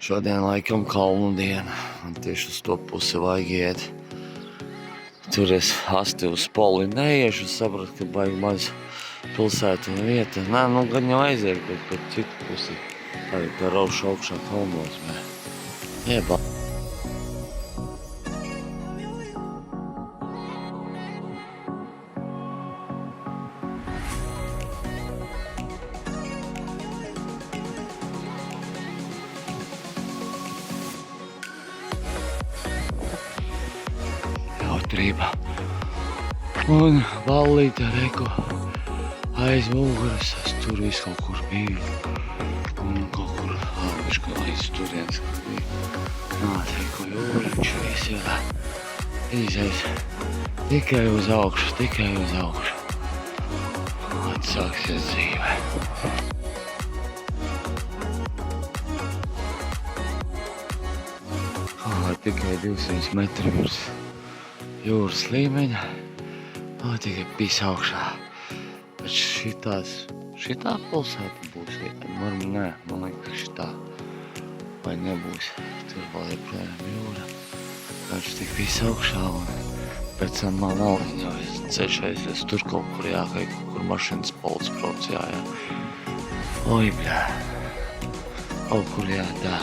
Šodien laikam kalnu diena, un tieši uz to pusi vajag iet. Tur es asti uz poli neiešu, sapratu, ka baigi maz pilsētu un vieta. Nē, nu gan jau aiziet, bet par citu pusi. Arī tā raušu augšā kalnos, bet jebā. Jautrība. Un ballīte reko aiz muguras, es tur visu kaut kur biju. Un kaut kur āvišķi līdz turienes, kur bija. Nāteiko jūriņš, visi izies tikai uz augšu. Atsāksies dzīve. Tikai 200 metri virs jūras līmeņa. Tikai pīs augšā. Bet šitā pilsēta būs vieta. Nē, man liekas šitā. Vai nebūs. Tur vēl joprojām jūra. Viņš tik pīs augšā un pēc tam man nav ceļš aizies tur kaut kur jākai, kaut kur mašīnas polts brauc jājā. Oi, bļā. Kaut kur jādā.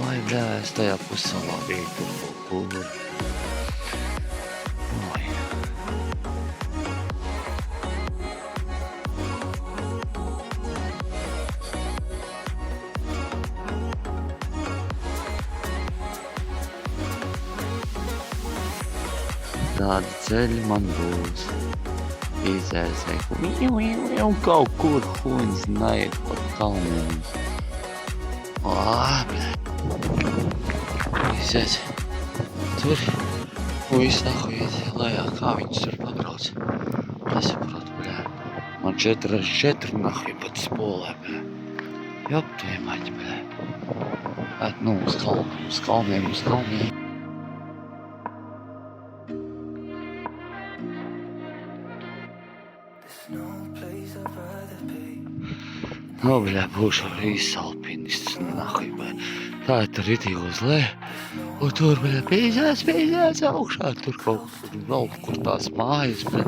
Oi, bļā, es tajā pussalā biju tur kaut kur. Oi. Tādi ceļi man būs. Izēsēku. Un kaut kur huņas naiet pa kalniem. Bļā. Izēs. Tur. Viss nahuj iet lejā. Kā viņus tur pabrauc? Nesaprotu, bļā. Man 4 nahuj pat spolē, bļā. Jop, tie maņi, bļā. Bet, nu, uz kalniem. Nu, bļā, būšu arī salpinists, nahuj, bļā. Tā ir tur ritīgi uz leju, un tur, bļā, pīzēs augšā, tur kaut kur tās mājas, bļā.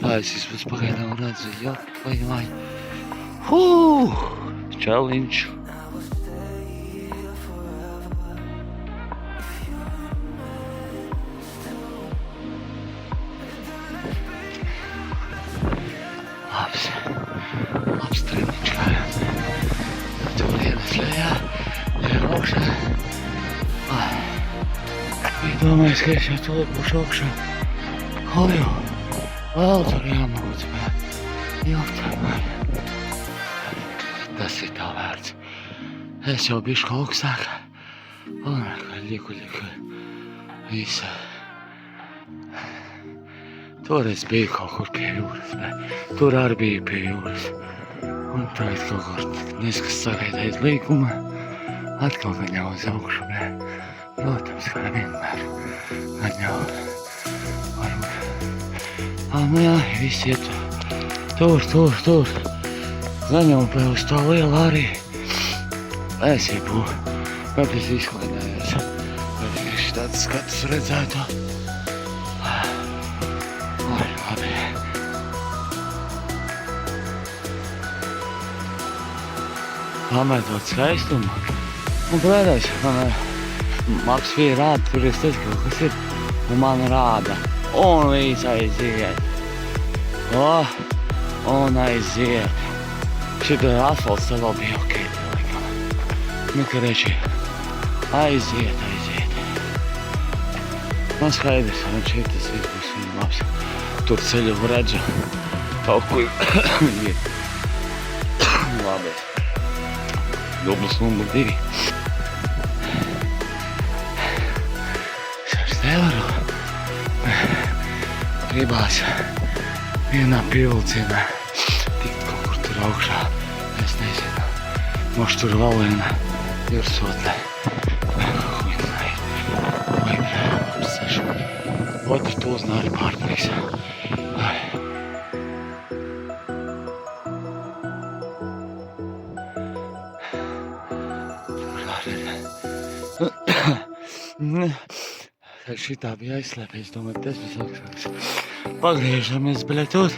Tā es vispēc pagaidām redzu, jā, vai. Challenge. Labs treniņš kājās. Tur ienes lejā, augšā. Bija domājis, ka es jau to būšu augšā. Vēl tur jāmūdz, bet ilgtāk. Tas ir tā vērts. Es jau bišku augstāk. Un liku. Visa. Toreiz biju kaut kur pie jūras, bet tur arī biju pie jūras. Un tagad kaut kur neskas sagaidīt līkuma. Atkal gan jau uz augšu, bet, protams, kā vienmēr. Gan jau varbūt. Nu jā, viss iet tur. Gan jau uz tā liela arī. Es iebu, bet es izklaidējos. Bet es tāds skatus redzētu. Labi. Pamētot skaistumu. Un, protams, man Maks bija rāda, tur es teicu, kaut kas ir. Un man rāda. Un viss aiziet. Un aiziet. Šitā asfalts tā vēl bija ok. Nu, ka reči. Aiziet. Man skaidrs, un šeit tas viss būs viņa labs. Tur ceļu redzu. Kaut ko ir. Labi. Dublis numur 2. Es nevaru. Gribās vienā pievilcienā tikt kaut kur tur augšā. Es nezinu. Moš tur vēl viena virsotne. Вот что узнали Партрикс. Tad šitā bija aizslēpējis, domāju, tas bija augšāks. Pagriežamies, bļatot.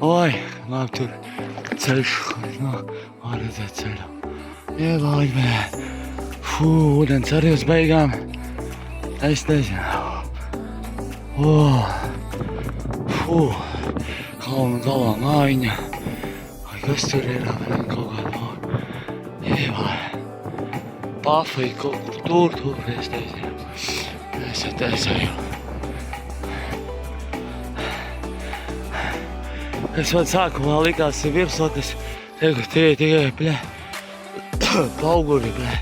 Oi, labi tur ceļš, no, redzēt ceļu. Ievāļ, bļā. Fū, ūdens arī uz beigām. Es nezinu. Fū, kalna galā mājiņa. Vai kas tur ir, kaut kāda māja. Ievāļ. Pafai kaut kur tur, es nezinu. Es atēsēju. Kas man sākumā likās ir virsotnes, teiku, tikai, bļē, pauguri, bļē.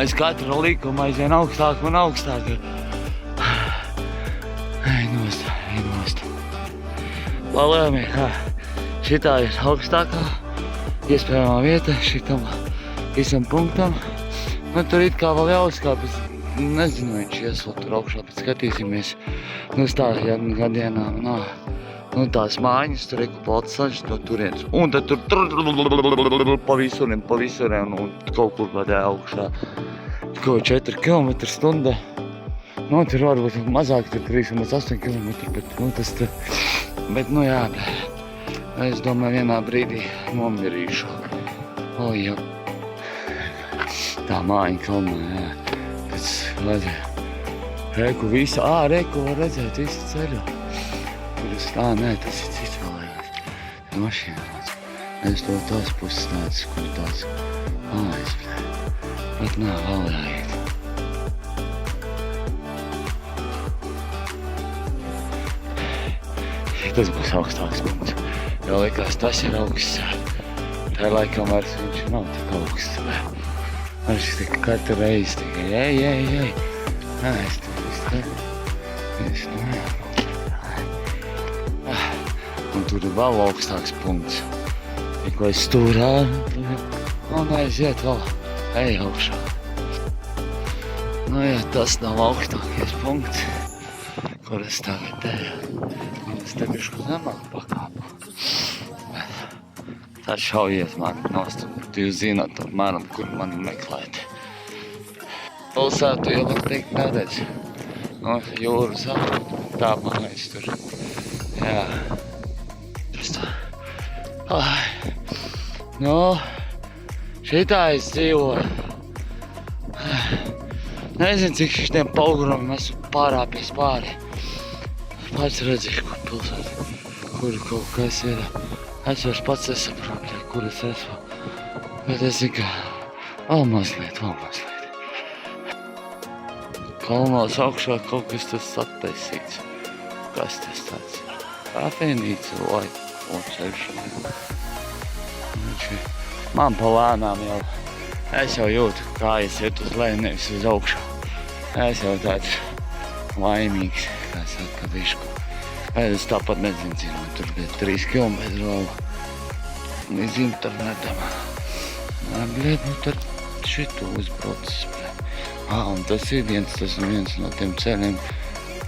Aiz katru likumu aizvien augstāk un augstāk. Ej nost. Palēmī, šitā ir augstākā iespējamā vieta šitam visam punktam. Nu, tur it kā vēl jāuzkāpjas. Nezinu, viņš ies vēl tur augšā, bet skatīsimies. Nu, stāvjā gadienām, nu, tās mājiņas, tur reku Baltsaņš no turienes. Un tad tur pa visuriem, un kaut kur vadē augšā. Kaut 4 km stundā. Nu, tur varbūt mazāk, tur 3,8 km, bet, nu, tas tur. Bet, nu, jā, es domāju, vienā brīdī nomirīšu. O, jā. Tā mājiņa kalnā, jā. Pēc vajadzēja. Reku visu, reku var redzēt visu ceļu. Kuras, nē, tas ir cits vēl vajag. Tā mašīna nāc. Es to tās puses nāc, kur tās mājas, bļē. Bet nā, vēl jāiet. Tas būs augstāks punkts. Jo likās, tas ir augsts. Tā laikam vairs viņš nav tik augsts, bļē. Viņš tika katru reizi tikai, ej. Nē, es tur visu te. Un tur ir vēl augstāks punkts. Tikko es stūrā, un aiziet vēl, ej augšā. Nu jā, tas nav augstākais punkts, kur es tagad eju. Es te bišku zemāk pakāpu. Tad šaujiet mani nost, jūs zināt apmēram, kur mani meklēt. Pilsētu jau var teikt neredz. No jūras tā mājas tur. Jā. Tas tā. Nu, šitā es dzīvoju. Nezinu, cik šitiem paugurumiem esmu pārāpies pāri. Pats redzēju, kur pilsēta, kur kaut kas ir. Es vairs pats nesaprotu, kur es esmu. Bet es zinu, ka vēl mazliet. Kalnos augšā kaut kas tas attaisīts. Kas tas tāds ir? Kafejnīca vai ceļš. Man pa lēnām jau. Es jau jūtu, kā es iet uz leju, nevis uz augšu. Es jau tāds laimīgs, kā saka, bišku. Es tāpat nezinu, cik man tur bija 3 km vēl līdz internetam. Bļēt, nu tad šitu uzbraucis, bļēt. Un tas ir viens no tiem ceļiem,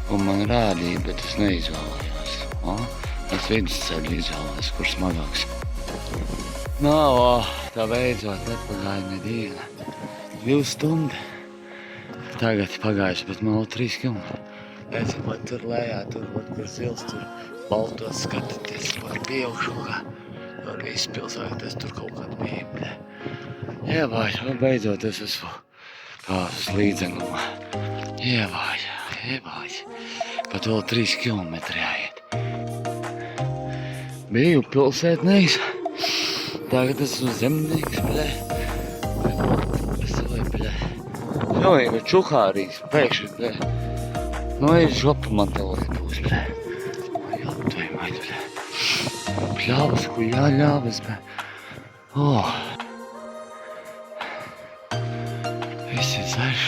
ko man rādīja, bet es neizvēlējos. Es vidusceļu izvēlējos, kur smagāks. Tā beidzot nepagāja nediena. 2 stundas. Tagad pagājuši, bet man vēl 3 km. Es pat tur lejā, tur kur zils, tur baltos skatāties par pieaugšokā. Tur viss pilsētas, tur kaut kāda bija. Ievāj, beidzot es esmu kā uz līdzenumā. Ievāj. Pat vēl 3 km jāiet. Biju pilsētnieks. Tagad esmu zemnieks, bļē. Pilnīgi čuhārīs, pēkšņi, bļē. Nu, ir žopa man te lai būs, bļē. Jāpatoji, maidu, bļē. Pļāvas, ko jāļāvas, bļē. Viss ir zaļš.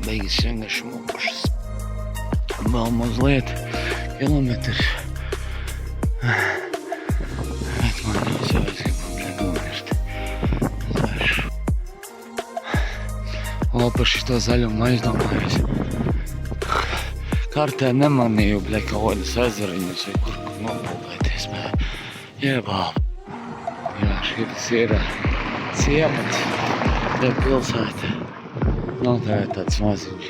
Beigas vienkārši mūkušas. Vēl mazliet kilometrs. Bet man jau savais gribam nomirt. Zaļš. Par šito zaļumu aizdomājos. Kartē nemanīju, kaut kādas ezeriņas vai kur nopildēties. Jebāl. Jā, šis ir ciemats, te pilsēta. Nav tā tāds maziņš.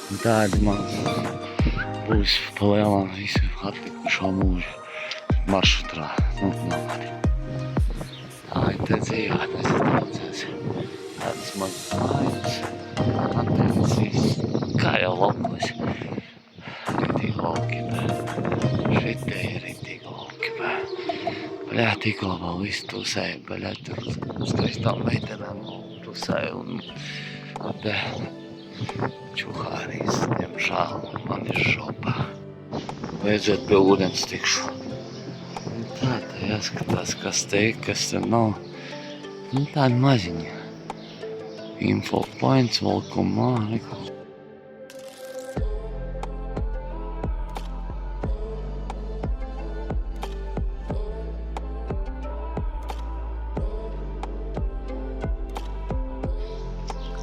Un tādi man būs pa lielām visu atlikušo mūžu maršrutrā. Nomadi. Tā ir te dzīvē, mēs atbraucēs. Tādas mazas mājas, antenas viss, kā jau laukos. Ritīgi lauki, šitie ir ritīgi lauki, baļā tikko vēl visu tusēju, baļā tur uz skaistām meitenām tusēju un te čuhārīs, diemžēl, man ir šopā. Beidzot pie ūdens tikšu. Tā jāskatās, kas te ir, kas te nav. Tāda maziņa. Info points, valkumā, neko.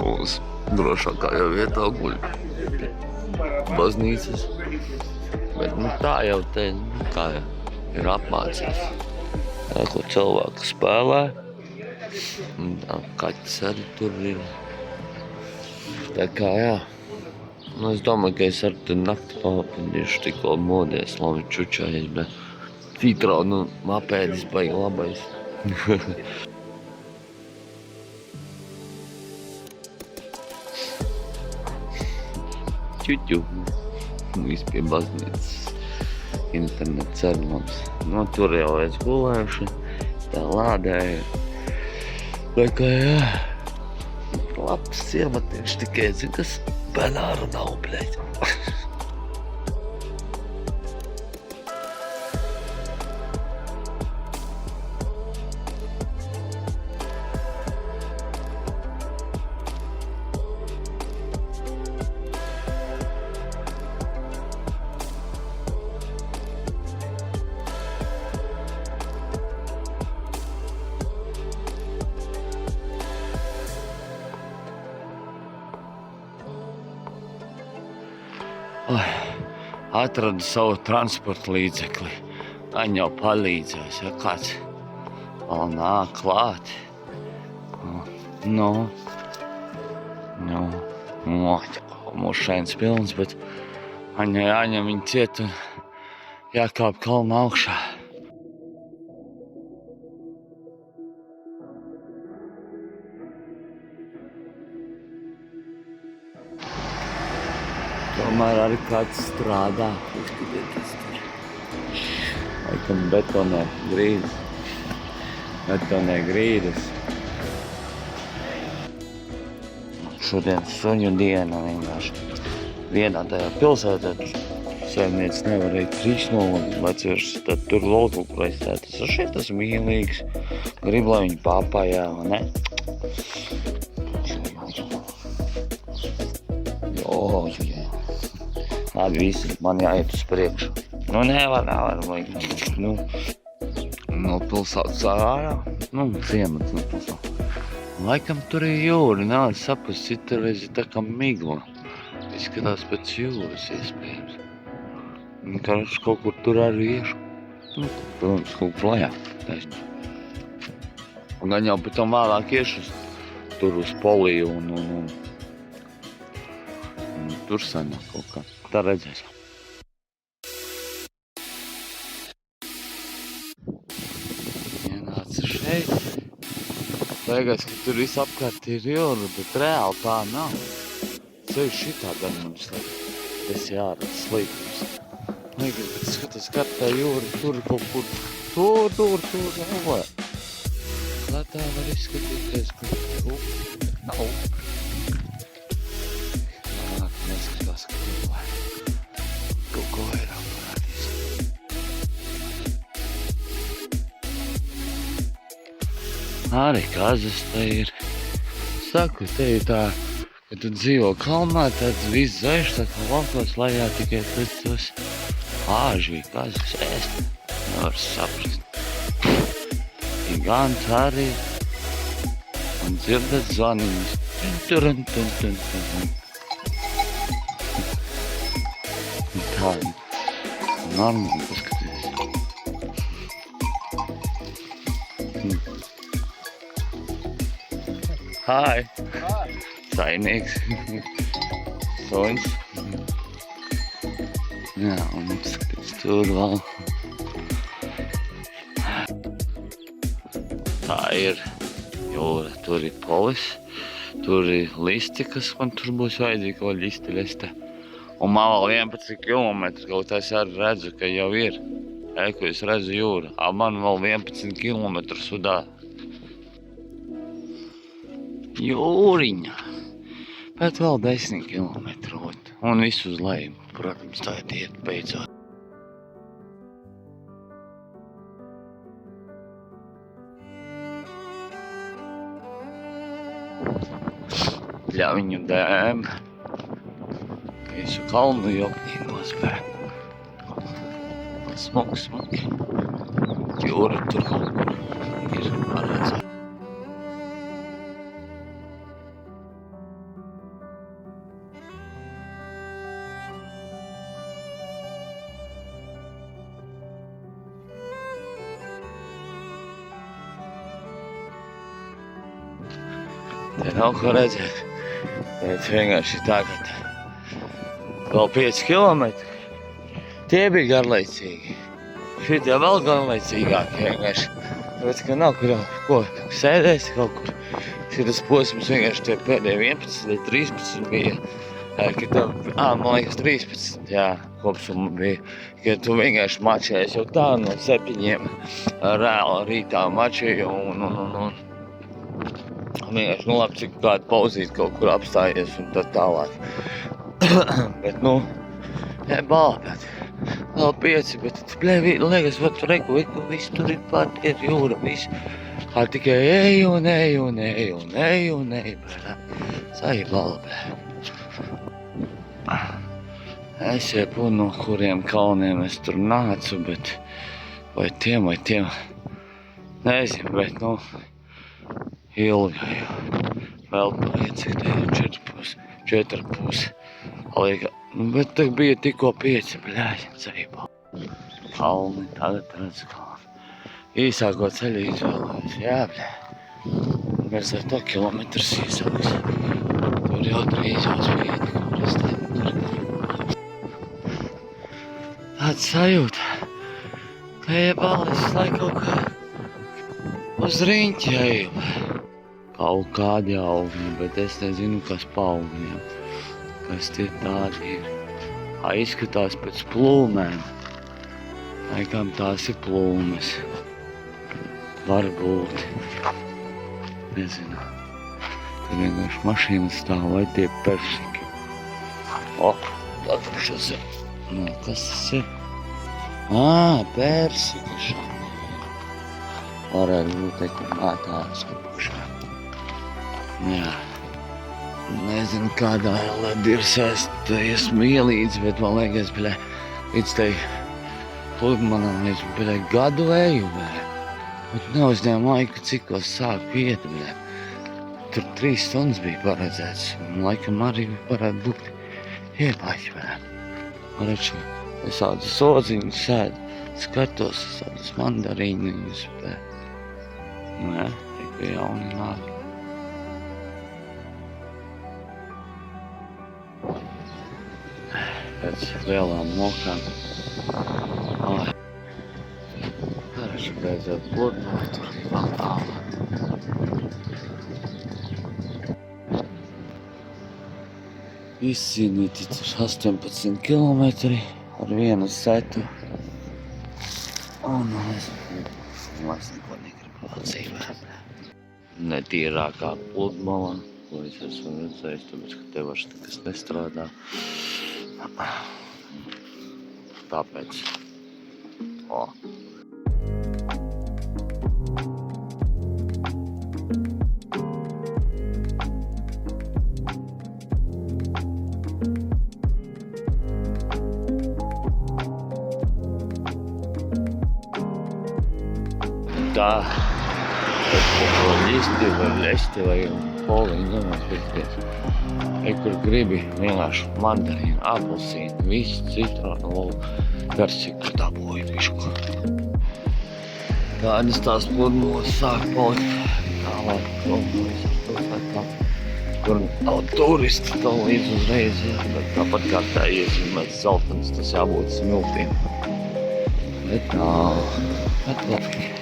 Uz drošākā jau vietā guļ baznīcas. Bet tā jau te, kā jau ir apmācīts. Tā, ko cilvēki spēlē. Un tā kaķis arī tur ir. Tā kā jā. Es domāju, ka es arī tur nakti papildīšu tikko modies, labi čučājies, bet citronu mapēdis baigi labais. Čuķu. Viss pie baznīcas. Internets arī mums. Tur jau es gulējuši. Tā lādēja. Tā kā jā. Labs ciematiņš tikai, zin, kas banāru nav, bļaļ. Atradu savu transporta līdzekli. Gan jau palīdzēs, ja kāds vēl nāk klāt. Mūs šains pilns, bet Aņa jāņem viņu ciet un jākāp kalna augšā. Tomēr arī kāds strādā. Uzskatieties tur. Laikam betonē grīdas. Betonē grīdas. Šodien suņu diena vienkārši. Vienā tajā pilsētā saimnieks nevarēja trīsnolūgt vecvirš, tad tur lūdzu tas šeit tas mīlīgs. Grib, lai viņi papājā, vai ne? Labi, visi, man jāiet uz priekšu. Nevar, vajag. No pilsētas ārā. Ciemats no pilsētas. Laikam tur ir jūra, nevar saprast, citreiz ir tā kā migla. Izskatās pēc jūras iespējams. Karš kaut kur tur arī iešu. Protams, kaut kur lejā. Un gan jau pēc tam vēlāk iešu tur uz Poliju un tur sanāk kaut kā. Tā redzēsim. Ienāca šeit. Liekas, ka tur viss apkārt ir jūra, bet reāli tā nav. Ceļš šitā gan mums liekas. Tas jāredz slīpums. Liekas, bet skatās kartā jūra tur kaut kur. Tur, nav. Lai tā var izskatīties, ka nav. Neskatās, ka kaut ko vairāk parādīs. Arī kazas te ir. Saku, te ir tā, ka tu dzīvo kalnā, tāds viss zaļš, tā kā laukos lejā tikai pēc tos āži vai kazas ēst. Nevar saprast. Gigants arī. Un dzirdat zvaniņus. Tun. Tā, normāli paskaties. Hi. Saimnieks. Soņas. Jā, un skats tur vēl. Tā ir jūra, tur ir polis, tur ir listi, kas man tur būs vajadzīgi, ko listi. Un man vēl 11 kilometri, kaut es arī redzu, ka jau ir. Ko es redzu jūru, man vēl 11 kilometru sudā. Jūriņa. Bet vēl 10 kilometru. Un visu uz leju. Protams, tā iet beidzot. Ļauņu dēm. Visu kalnu jopnīgos bēm. Smuki. Jūra tur kaut kur ir paredzēta. Te nav ko redzēt, bet vienkārši tagad vēl 5 kilometri. Tie bija garlaicīgi. Šitie vēl garlaicīgāki vienkārši. Tāpēc, ka nav ko sēdēs kaut kur. Šitas posms vienkārši tie pēdējie 11 vai 13 bija. Man liekas 13, jā, kopsumma bija. Ka tu vienkārši mačējies jau tā no 7 reāli rītā mačēju un vienkārši, labi, cik kādu pauzīt kaut kur apstājies un tā tālāk. Bet, bāpēt. Vēl 5, bet, liekas, tu reku, viss tur ir pat, ir jūra, viss. Tikai eju, Saibala, Es jebku, no kuriem kalniem es tur nācu, bet, vai tiem, nezinu, bet, ilgi jau. Vēl paiet, cik te ir 4,5. Bet te bija tikko 5, Saibala. Kalni, tagad redzu kalni. Īsāko ceļu izvēlējos, Mēs ar to kilometrus īsāks. Tur jau drīz jau spīd, kur es tur. Tāds sajūta, ka jebalis, lai kaut kā uz riņķi eju. Kaut kādi augļi, bet es nezinu, kas pa augļiem. Kas tie tādi ir. Izskatās pēc plūmēm. Laikam tās ir plūmes. Varbūt. Nezinu. Tur vienkārši mašīnas stāv, vai tie persiki. Atpakšas ir. Kas tas ir? Persiki šādi. Varētu būt, ka tādas apakšā. Jā. Nezinu, kādā led ir sēstājies mielīdz, bet man liekas, līdz tai pludmanam līdz gadu eju, Bet neuzņēmu laiku, cikos sāk piet, Tur 3 stundas bija paredzēts, un laikam arī varētu būt iepaļi, Varētu visādi sodziņus sēd, skatos visādus mandarīniņus, tik jauni nāk. Pēc lielām mokām. Paraši beidzot pludmali, tur vēl tālāk. Izcīnīti 18 kilometri ar vienu setu. Un es neko negribu dzīvēt. Netīrākā pludmala, ko es esmu redzējis, tāpēc, ka te vairs nekas nestrādā. Tāpēc. Tā. Listi vai lesti vai poliņi, domās pirkties. Kur gribi vienkārši mandarīnu, apelsīnu, visu citronu, persika dabūju višku. Kādas tās pludmales sāk palikt tālāk, pludmales ar pilsētu. Tā, tur nav turisti, tā līdz uzreiz, jā, bet tāpat kā tā iezīmēts zeltens, tas jābūt smiltīm. Bet nav, bet labi.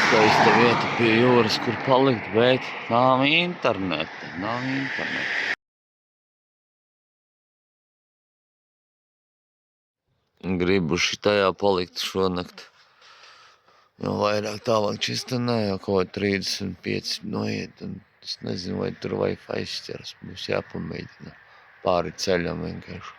Skaista vieta pie jūras, kur palikt, bet nav interneta. Gribu šitajā palikt šonakt. Jo vairāk tālāk čista nē, jau kaut 35 noiet, un es nezinu, vai tur Wi-Fi šķers. Mums jāpamēģina pāri ceļam vienkārši.